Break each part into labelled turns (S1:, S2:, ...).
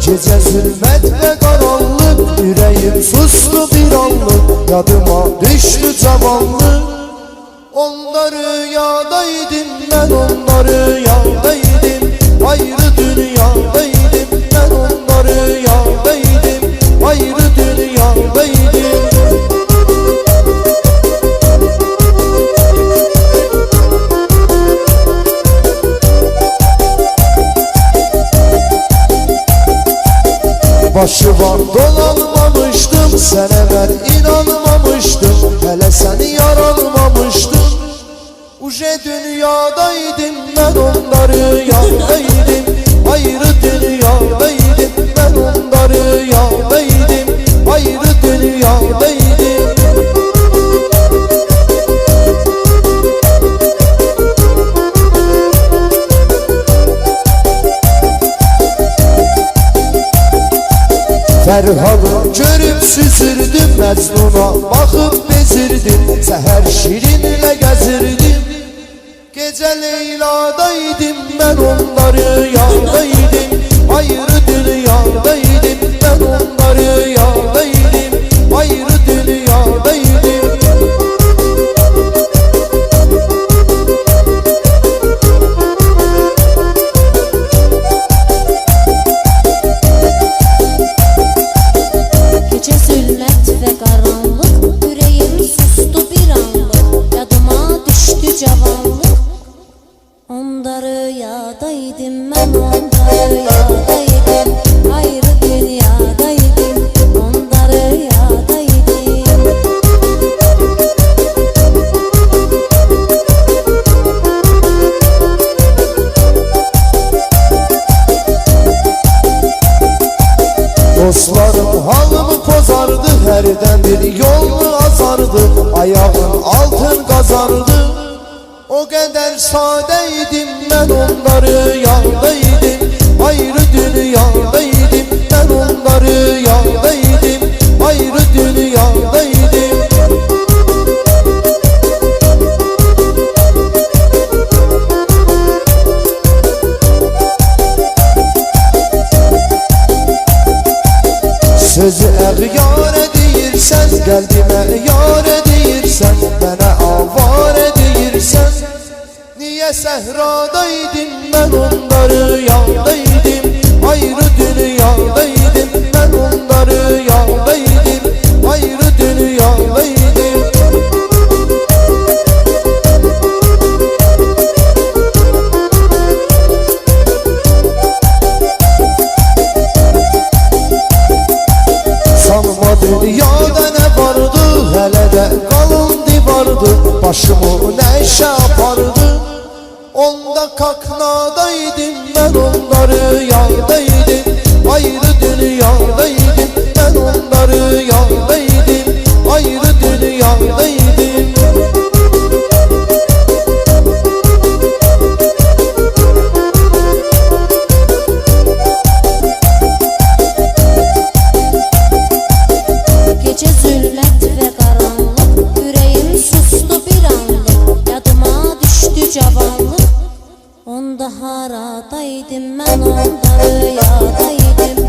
S1: Gece zülmet ve karanlık, yüreğim sustu bir anlık. Yadıma düştü zamanlı. Onları rüyadaydım ben, onları rüyadaydım. Ayrı dünyadaydım ben, onları rüyadaydım. Ayrı dünyadaydım. Başıma dolanmamıştım, sen evvel inanmamıştım. Hele seni yaranmamıştım. Uje dünyadaydım ben, onları rüyadaydım. Ayrı dünyadaydım ben, onları rüyadaydım. Ayrı dünyadaydım. Ferhal'ı görüp süzürdüm, Mecnun'a bakıp bezirdim. Seher şirinle gezirdim. Gece Leyla'daydım ben, onları rüyadaydım. Ayrı dünyadaydım ben, onları rüyadaydım. Ayrı dünyadaydım.
S2: Gece zulmet ve karanlık, yüreğim sustu bir anlık. Yadıma düştü cavanlık. Onda rüyadaydım ben, onda rüyadaydım. Ayrı dünyadaydım, onda rüyadaydım.
S1: Dostlarım halımı pozardı, herden bir yolunu azardı. Ayağın altın kazardı. O kadar sadeydim ben, onları rüyadaydım. Ayrı dünyadaydım ben, onları rüyadaydım. Ayrı dünyadaydım. Sözü eğyare deyirsen, kalbime yare deyirsen, bana avare deyirsen. Niye sehradaydım ben, onları rüyadaydım. Ayrı dünyadaydım ben, onları rüyadaydım. Ayrı dünyadaydım. Sanma dünyada ne vardı, hele de kalın divardı. Başımı neşe yapardı. Onda kaknadaydım ben, onları rüyadaydım. Ayrı dünyadaydım ben, onları rüyadaydım. Ayrı dünyadaydım.
S2: Gece zulmet ve karanlık, yüreğim sustu bir anlık. Yadıma düştü cavanlık. Onda haradaydım ben, onda rüyadaydım.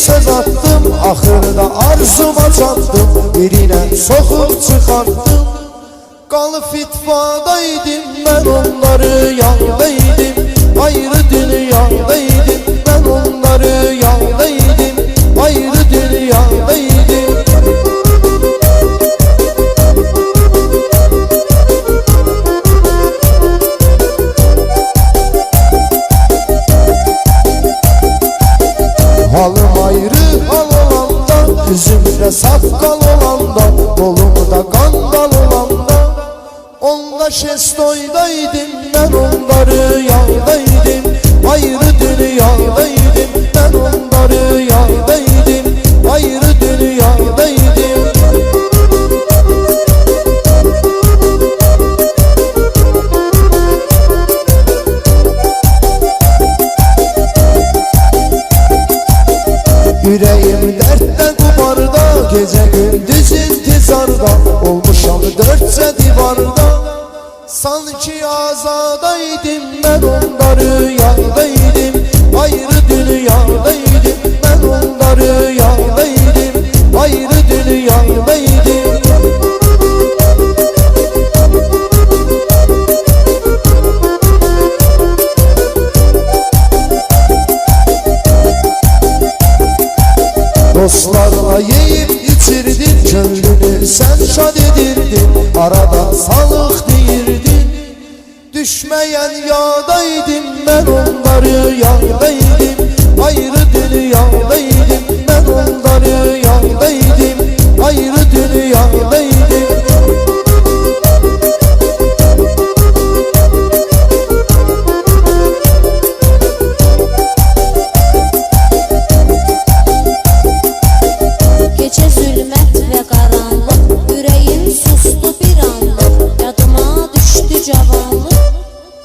S1: söz attım, axırda arzuma çatdım, birine soxub çıxartdım. Qalıb fitvadaydım, mən onları yandaydım, ayrı dünyadaydım, mən onları yandaydım, ayrı dünyadaydım. Halım ayrı hal olanda, üzümdə safqal olanda, qolumda qandal olanda, onda şestoydaydım, mən onları yandaydım, ayrı dünyadaydım, mən onları yandaydım, ayrı dünyadaydım. Yüreğim dertten kumarda, gece gündüz intizarda, olmuşam dörtçe divarda. Sanki azadaydım, ben onları yandaydım, ayrı dünyadaydım, ben onları yandaydım, ayrı dünyadaydım. Dostlarla yiyip içirdin, gönlünü sen şad edirdin, arada sağlık deyirdin. Düşmeyen yağdaydım, ben onları yağdaydım, ayrı dünyadaydım, ben onları yağdaydım, ayrı dünyadaydım.
S2: Gece zülmət və qaranlıq, ürəyim sustu bir anlıq, yadıma düşdü cavanlıq.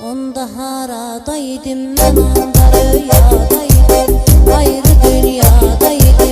S2: Onda haradaydım, mən onda rüyadaydım, ayrı dünyadaydım.